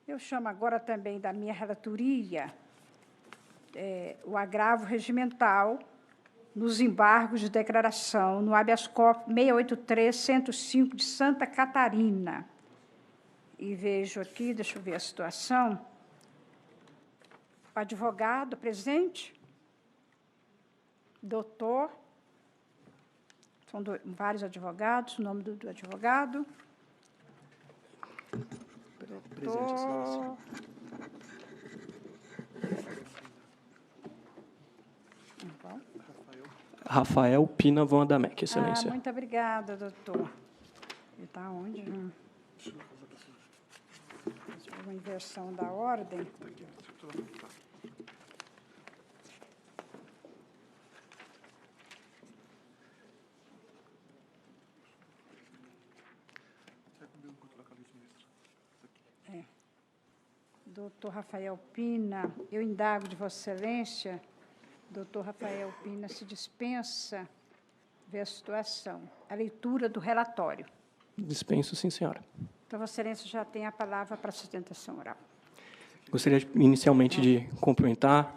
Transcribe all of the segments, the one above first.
Eu chamo agora também da minha relatoria o agravo regimental nos embargos de declaração no habeas corpus 683-105 de Santa Catarina. E vejo aqui, deixa eu ver a situação, o advogado presente, doutor, são vários advogados, o nome do advogado. Presente, Excelência. Rafael Pina Van Adamek, Excelência. Muito obrigada, doutor. Ele está onde? Uma inversão da ordem. Doutor Rafael Pina, eu indago de Vossa Excelência, doutor Rafael Pina se dispensa ver a situação, a leitura do relatório. Dispenso, sim, senhora. Então, Vossa Excelência já tem a palavra para a sustentação oral. Gostaria, inicialmente, de cumprimentar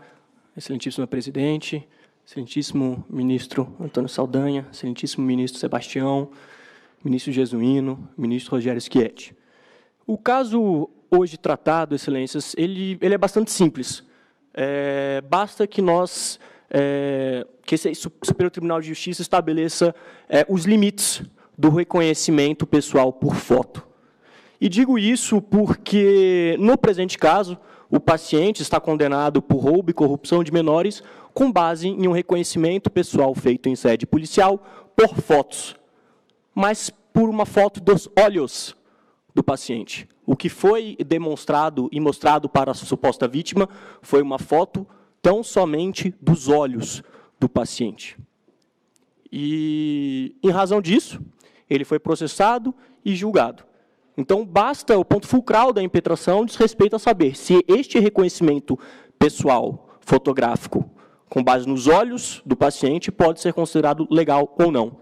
a excelentíssima presidente, excelentíssimo ministro Antônio Saldanha, excelentíssimo ministro Sebastião, ministro Jesuíno, ministro Rogério Schietti. O caso hoje tratado, excelências, ele é bastante simples. Basta que nós, que esse Superior Tribunal de Justiça estabeleça os limites do reconhecimento pessoal por foto. E digo isso porque, no presente caso, o paciente está condenado por roubo e corrupção de menores com base em um reconhecimento pessoal feito em sede policial por fotos, mas por uma foto dos olhos do paciente. O que foi demonstrado e mostrado para a suposta vítima foi uma foto tão somente dos olhos do paciente. E, em razão disso, ele foi processado e julgado. Então, basta, o ponto fulcral da impetração diz respeito a saber se este reconhecimento pessoal fotográfico com base nos olhos do paciente pode ser considerado legal ou não.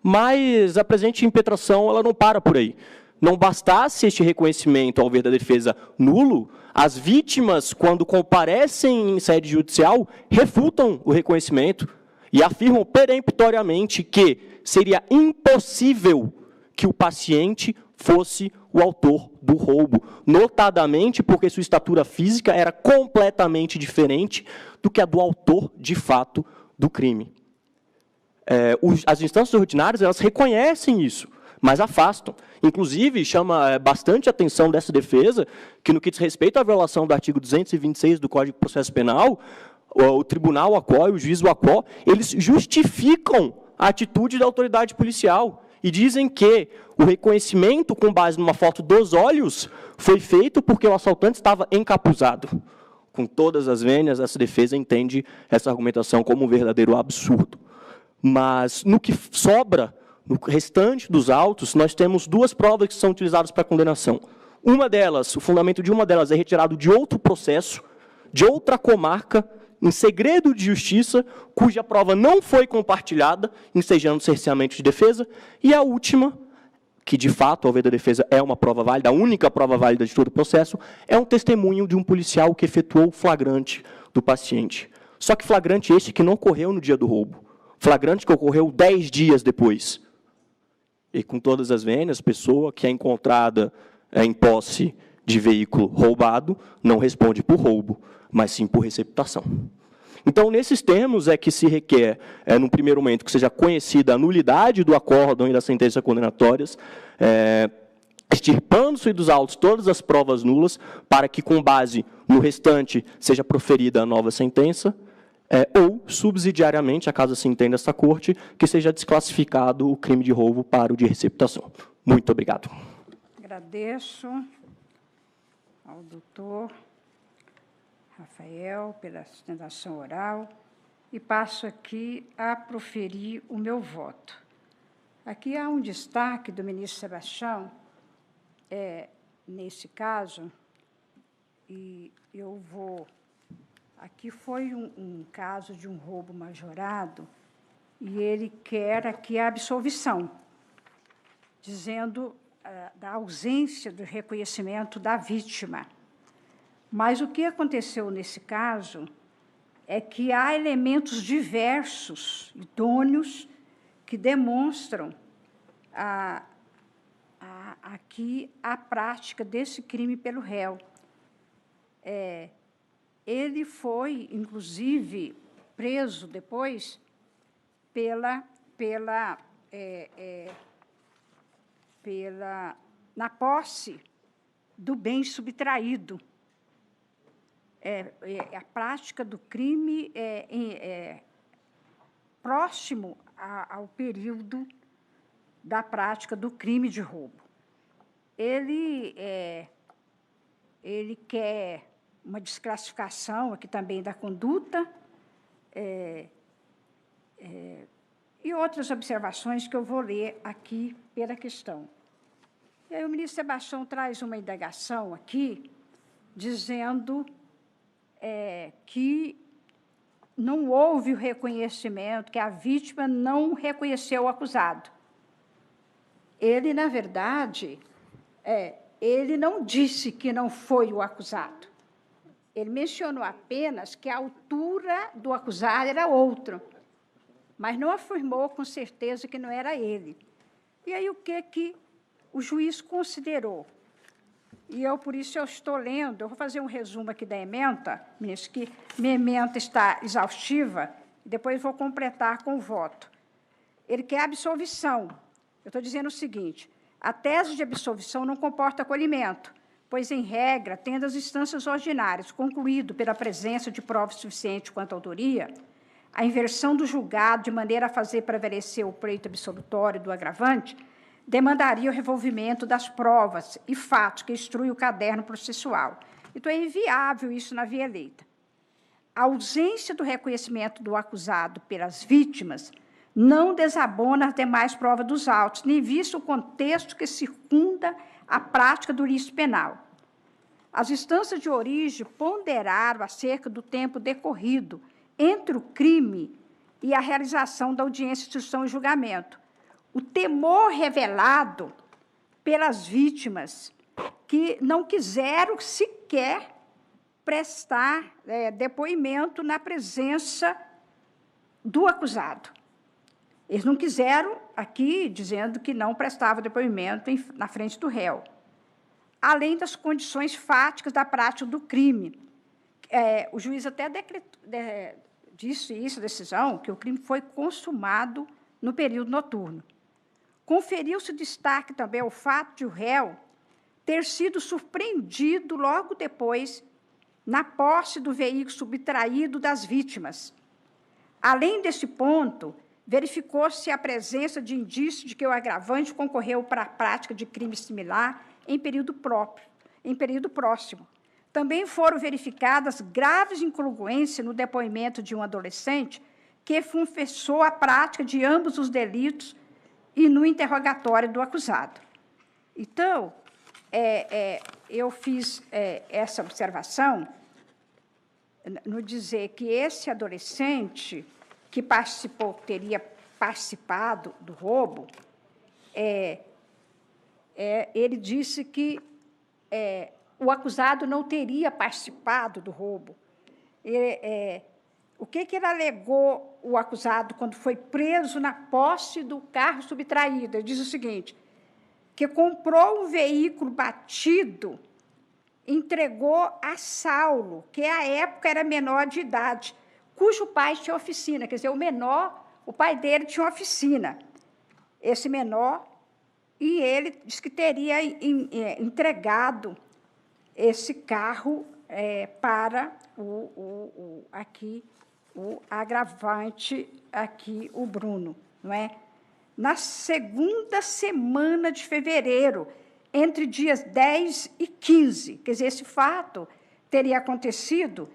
Mas a presente impetração ela não para por aí. Não bastasse este reconhecimento ao ver da defesa nulo, as vítimas, quando comparecem em sede judicial, refutam o reconhecimento e afirmam peremptoriamente que seria impossível que o paciente fosse o autor do roubo, notadamente porque sua estatura física era completamente diferente do que a do autor, de fato, do crime. As instâncias ordinárias elas reconhecem isso, mas afastam. Inclusive, chama bastante a atenção dessa defesa que, no que diz respeito à violação do artigo 226 do Código de Processo Penal, o tribunal ACO e o juiz do ACO, eles justificam a atitude da autoridade policial e dizem que o reconhecimento com base numa foto dos olhos foi feito porque o assaltante estava encapuzado. Com todas as vênias, essa defesa entende essa argumentação como um verdadeiro absurdo. Mas, no que sobra, no restante dos autos, nós temos duas provas que são utilizadas para a condenação. Uma delas, o fundamento de uma delas é retirado de outro processo, de outra comarca, em segredo de justiça, cuja prova não foi compartilhada, ensejando cerceamento de defesa. E a última, que de fato, ao ver da defesa, é uma prova válida, a única prova válida de todo o processo, é um testemunho de um policial que efetuou o flagrante do paciente. Só que flagrante este que não ocorreu no dia do roubo. Flagrante que ocorreu 10 dias depois. E com todas as vênias, pessoa que é encontrada em posse de veículo roubado não responde por roubo, mas sim por receptação. Então, nesses termos é que se requer, num primeiro momento, que seja conhecida a nulidade do acórdão e das sentenças condenatórias, extirpando-se dos autos todas as provas nulas, para que, com base no restante, seja proferida a nova sentença, ou, subsidiariamente, a caso se entenda esta corte, que seja desclassificado o crime de roubo para o de receptação. Muito obrigado. Agradeço ao doutor Rafael pela sustentação oral e passo aqui a proferir o meu voto. Aqui há um destaque do ministro Sebastião, nesse caso, e eu vou... Aqui foi um caso de um roubo majorado e ele quer aqui a absolvição, dizendo da ausência do reconhecimento da vítima. Mas o que aconteceu nesse caso é que há elementos diversos, idôneos, que demonstram aqui a prática desse crime pelo réu. Ele foi, inclusive, preso depois na posse do bem subtraído. A prática do crime próximo ao período da prática do crime de roubo. Ele quer uma desclassificação aqui também da conduta e outras observações que eu vou ler aqui pela questão. E aí o ministro Sebastião traz uma indagação aqui, dizendo que não houve o reconhecimento, que a vítima não reconheceu o acusado. Ele, na verdade, ele não disse que não foi o acusado. Ele mencionou apenas que a altura do acusado era outra, mas não afirmou com certeza que não era ele. E aí o que o juiz considerou? E por isso eu estou lendo, eu vou fazer um resumo aqui da ementa, ministro, que minha ementa está exaustiva, e depois vou completar com o voto. Ele quer absolvição. Eu estou dizendo o seguinte: a tese de absolvição não comporta acolhimento, pois, em regra, tendo as instâncias ordinárias concluído pela presença de prova suficiente quanto à autoria, a inversão do julgado de maneira a fazer prevalecer o pleito absolutório do agravante demandaria o revolvimento das provas e fatos que instruem o caderno processual. Então, é inviável isso na via eleita. A ausência do reconhecimento do acusado pelas vítimas não desabona as demais provas dos autos, nem visto o contexto que circunda a prática do ilícito penal. As instâncias de origem ponderaram acerca do tempo decorrido entre o crime e a realização da audiência, instrução e julgamento. O temor revelado pelas vítimas que não quiseram sequer prestar depoimento na presença do acusado. Eles não quiseram, aqui, dizendo que não prestava depoimento na frente do réu. Além das condições fáticas da prática do crime. O juiz até disse isso, a decisão, que o crime foi consumado no período noturno. Conferiu-se destaque também ao fato de o réu ter sido surpreendido logo depois na posse do veículo subtraído das vítimas. Além desse ponto, verificou-se a presença de indícios de que o agravante concorreu para a prática de crime similar em período próximo. Também foram verificadas graves incongruências no depoimento de um adolescente que confessou a prática de ambos os delitos e no interrogatório do acusado. Então, eu fiz essa observação no dizer que esse adolescente que teria participado do roubo, ele disse que o acusado não teria participado do roubo. O que ele alegou, o acusado, quando foi preso na posse do carro subtraído? Ele diz o seguinte, que comprou um veículo batido, entregou a Saulo, que à época era menor de idade, cujo pai tinha oficina, quer dizer, o pai dele tinha uma oficina, esse menor, e ele disse que teria entregado esse carro para o agravante, aqui, o Bruno, não é? Na segunda semana de fevereiro, entre dias 10 e 15, quer dizer, esse fato teria acontecido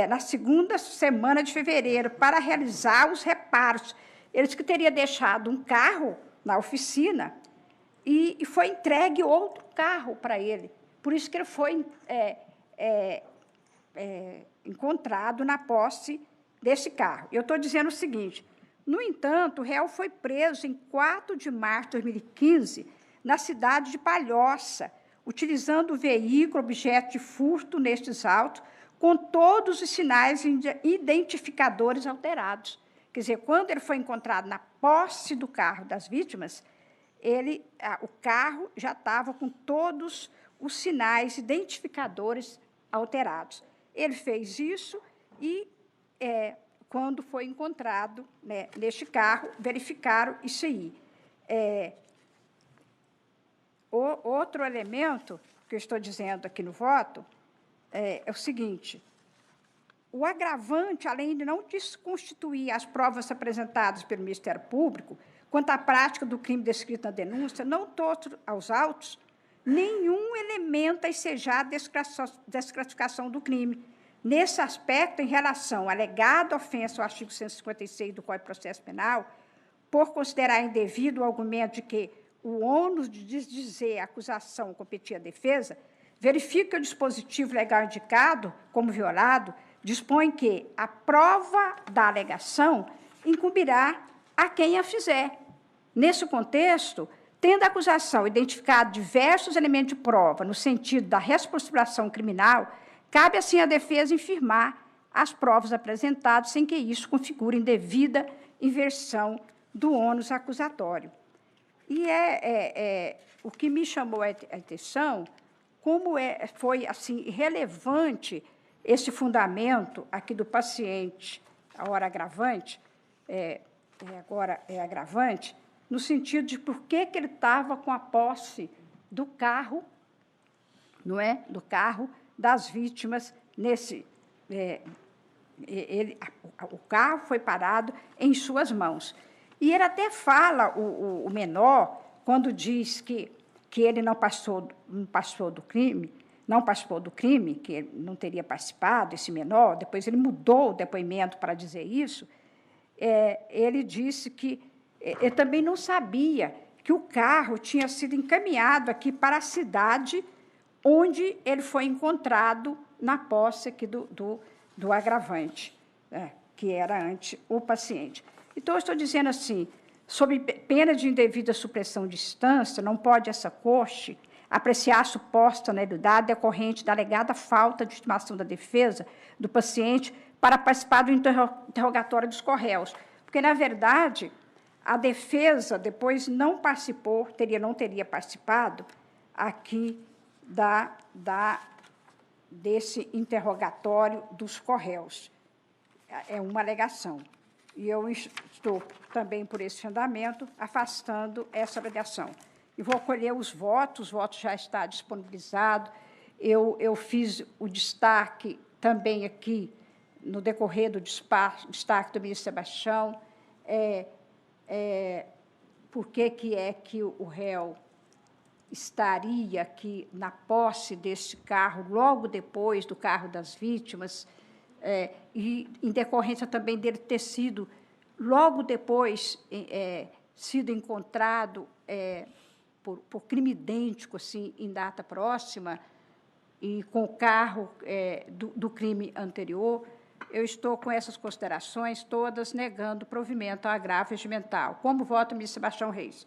na segunda semana de fevereiro, para realizar os reparos. Ele disse que teria deixado um carro na oficina e foi entregue outro carro para ele. Por isso que ele foi encontrado na posse desse carro. Eu estou dizendo o seguinte, no entanto, o réu foi preso em 4 de março de 2015, na cidade de Palhoça, utilizando o veículo objeto de furto nestes autos, com todos os sinais identificadores alterados. Quer dizer, quando ele foi encontrado na posse do carro das vítimas, o carro já estava com todos os sinais identificadores alterados. Ele fez isso e, quando foi encontrado, né, neste carro, verificaram isso aí. Outro elemento que eu estou dizendo aqui no voto é o seguinte: o agravante, além de não desconstituir as provas apresentadas pelo Ministério Público quanto à prática do crime descrito na denúncia, não trouxe aos autos nenhum elemento a ensejar a desclassificação do crime. Nesse aspecto, em relação à alegada ofensa ao artigo 156 do Código de Processo Penal, por considerar indevido o argumento de que o ônus de desdizer a acusação competia à defesa, verifica que o dispositivo legal indicado como violado dispõe que a prova da alegação incumbirá a quem a fizer. Nesse contexto, tendo a acusação identificado diversos elementos de prova no sentido da responsabilização criminal, cabe, assim, à defesa infirmar as provas apresentadas sem que isso configure indevida inversão do ônus acusatório. E o que me chamou a atenção, como foi assim, relevante esse fundamento aqui do paciente, a hora agravante, agora é agravante, no sentido de por que ele estava com a posse do carro, não é? Do carro das vítimas nesse. O carro foi parado em suas mãos. E ele até fala, o menor, quando diz que ele não participou do crime, que ele não teria participado, esse menor, depois ele mudou o depoimento para dizer isso, ele disse que ele também não sabia que o carro tinha sido encaminhado aqui para a cidade onde ele foi encontrado na posse aqui do agravante, que era ante o paciente. Então, eu estou dizendo assim, sob pena de indevida supressão de instância, não pode essa corte apreciar a suposta nulidade decorrente da alegada falta de estimação da defesa do paciente para participar do interrogatório dos corréus, porque, na verdade, a defesa depois não participou, não teria participado aqui desse interrogatório dos corréus. É uma alegação. E eu estou também, por esse fundamento, afastando essa alegação. E vou colher os votos já está disponibilizado. Eu fiz o destaque também aqui, no decorrer do destaque do ministro Sebastião, por que o réu estaria aqui na posse desse carro, logo depois do carro das vítimas, e em decorrência também dele ter sido, logo depois, sido encontrado por crime idêntico, assim, em data próxima, e com o carro do crime anterior. Eu estou com essas considerações todas negando provimento ao agravo regimental. Como vota o ministro Sebastião Reis?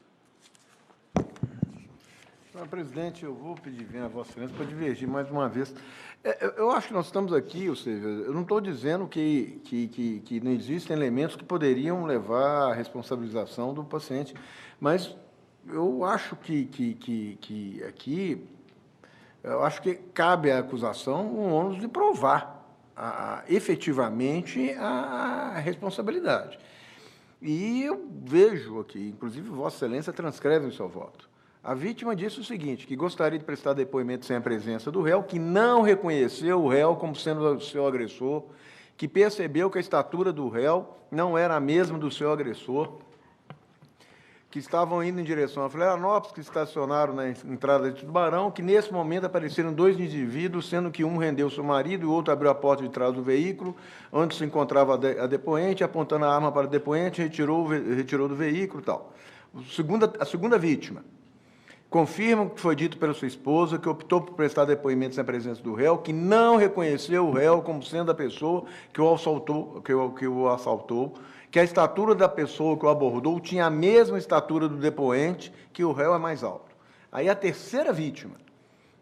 Senhora presidente, eu vou pedir a Vossa Excelência para divergir mais uma vez. Eu acho que nós estamos aqui, ou seja, eu não estou dizendo que não existem elementos que poderiam levar à responsabilização do paciente, mas eu acho que aqui, eu acho que cabe à acusação o ônus de provar efetivamente a responsabilidade. E eu vejo aqui, inclusive Vossa Excelência transcreve o seu voto. A vítima disse o seguinte, que gostaria de prestar depoimento sem a presença do réu, que não reconheceu o réu como sendo o seu agressor, que percebeu que a estatura do réu não era a mesma do seu agressor, que estavam indo em direção a Florianópolis, que estacionaram na entrada de Tubarão, que nesse momento apareceram dois indivíduos, sendo que um rendeu seu marido e o outro abriu a porta de trás do veículo, onde se encontrava a depoente, apontando a arma para o depoente, retirou do veículo e tal. A segunda vítima confirma o que foi dito pela sua esposa, que optou por prestar depoimento sem a presença do réu, que não reconheceu o réu como sendo a pessoa que o assaltou, que a estatura da pessoa que o abordou tinha a mesma estatura do depoente, que o réu é mais alto. Aí a terceira vítima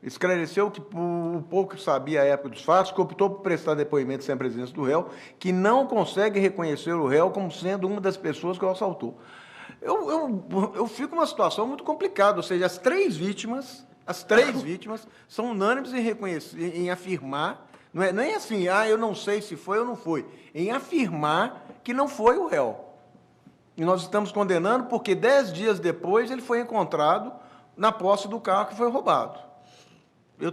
esclareceu que, por pouco que sabia à época dos fatos, que optou por prestar depoimento sem a presença do réu, que não consegue reconhecer o réu como sendo uma das pessoas que o assaltou. Eu fico numa situação muito complicada, ou seja, as três vítimas são unânimes em reconhecer, em afirmar, não é nem assim, eu não sei se foi ou não foi, em afirmar que não foi o réu. E nós estamos condenando porque 10 dias depois ele foi encontrado na posse do carro que foi roubado. Eu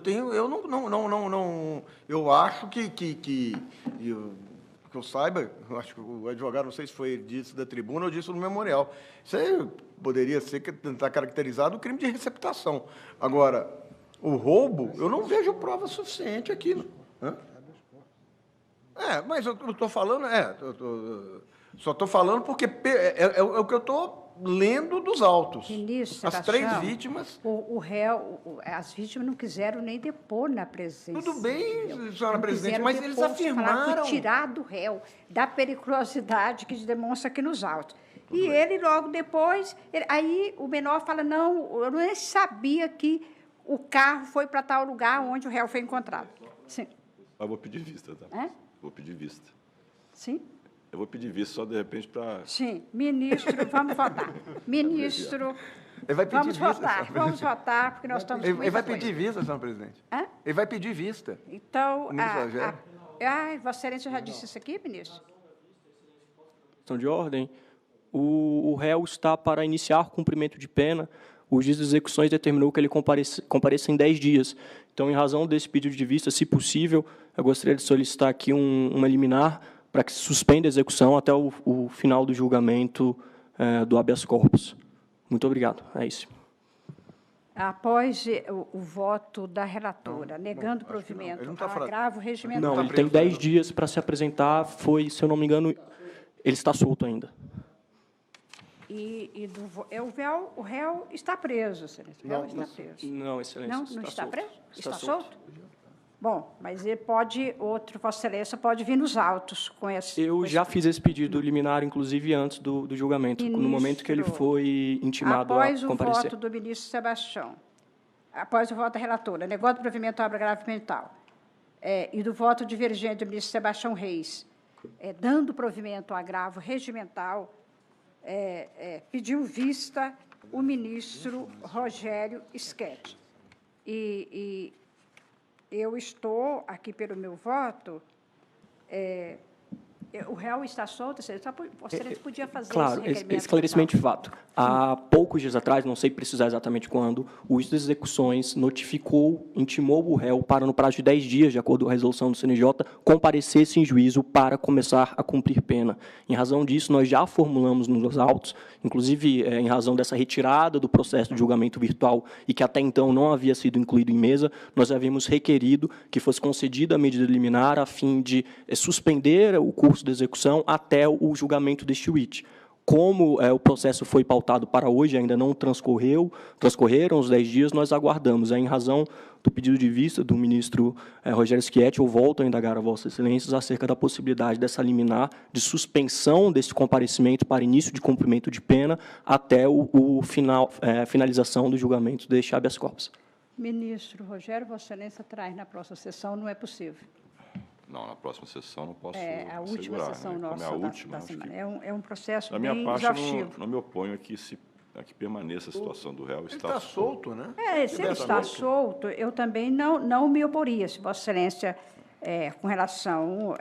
acho que eu saiba, eu acho que o advogado, não sei se foi disse da tribuna ou disse no memorial. Isso aí poderia ser tentar caracterizado o crime de receptação. Agora, o roubo, eu não vejo prova suficiente aqui. Hã? Mas eu estou falando, só estou falando porque é o que eu estou lendo dos autos. Ministro as Sebastião, três vítimas... O réu, as vítimas não quiseram nem depor na presença. Tudo bem, senhora Não presidente, quiseram mas depor, eles falaram afirmaram... que foi tirado do réu, da periculosidade que demonstra aqui nos autos. E ele, logo depois, aí o menor fala, não, eu nem sabia que o carro foi para tal lugar onde o réu foi encontrado. Sim. Eu vou pedir vista, tá? Vou pedir vista. Sim? Eu vou pedir vista só, de repente, para... Sim. Ministro, vamos votar. Ministro, Ele vai pedir vamos votar, porque nós estamos com Ele vai muita pedir coisa. vista, senhor presidente. Hã? Ele vai pedir vista. Então, O ministro Rogério. Vossa Excelência já disse isso aqui, ministro? Questão de ordem. O réu está para iniciar cumprimento de pena. O juiz de execuções determinou que ele compareça em 10 dias. Então, em razão desse pedido de vista, se possível, eu gostaria de solicitar aqui uma liminar para que se suspenda a execução até o final do julgamento do habeas corpus. Muito obrigado. É isso. Após o voto da relatora, negando provimento Ele não tá ao falando. agravo regimental. Não, ele tem 10 dias para se apresentar. Se eu não me engano, ele está solto ainda. O réu está preso, excelência. O réu está preso. Não, excelência. Não está preso? Está solto. solto? Bom, mas ele pode, Vossa Excelência pode vir nos autos com esse... Eu já fiz esse pedido liminar, inclusive, antes do julgamento, no momento que ele foi intimado a comparecer. Após o voto do ministro Sebastião, após o voto da relatora, negócio de provimento à obra grave mental, e do voto divergente do ministro Sebastião Reis, dando provimento ao agravo regimental, pediu vista o ministro Rogério Schetti. E eu estou aqui pelo meu voto. O réu está solto, você podia fazer claro, esse requerimento. esclarecimento de fato. Há poucos dias atrás, não sei precisar exatamente quando, o juiz das execuções intimou o réu para, no prazo de 10 dias, de acordo com a resolução do CNJ, comparecesse em juízo para começar a cumprir pena. Em razão disso, nós já formulamos nos autos, inclusive em razão dessa retirada do processo de julgamento virtual e que até então não havia sido incluído em mesa, nós havíamos requerido que fosse concedida a medida liminar a fim de suspender o curso da execução até o julgamento deste writ. Como o processo foi pautado para hoje, ainda não transcorreram os 10 dias, nós aguardamos. Em razão do pedido de vista do ministro Rogério Schetti, eu volto a indagar a Vossas Excelências acerca da possibilidade dessa liminar de suspensão desse comparecimento para início de cumprimento de pena até finalização do julgamento deste habeas corpus. Ministro Rogério, Vossa Excelência traz na próxima sessão, não é possível. Não, na próxima sessão não posso A última assegurar, sessão né? nossa Como é a última, da acho semana. que, É um processo da minha bem parte, exaustivo. não me oponho a que permaneça a situação do réu. Ele está solto, né? Se ele está solto, eu também não me oporia, se Vossa Excelência, com relação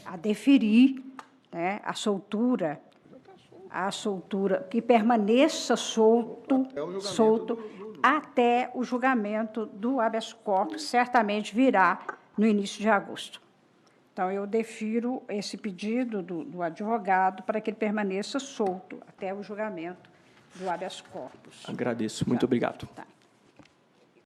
a deferir, né, a soltura, que permaneça solto até o julgamento do habeas corpus, certamente virá no início de agosto. Então, eu defiro esse pedido do advogado para que ele permaneça solto até o julgamento do habeas corpus. Agradeço. Muito obrigado. Tá.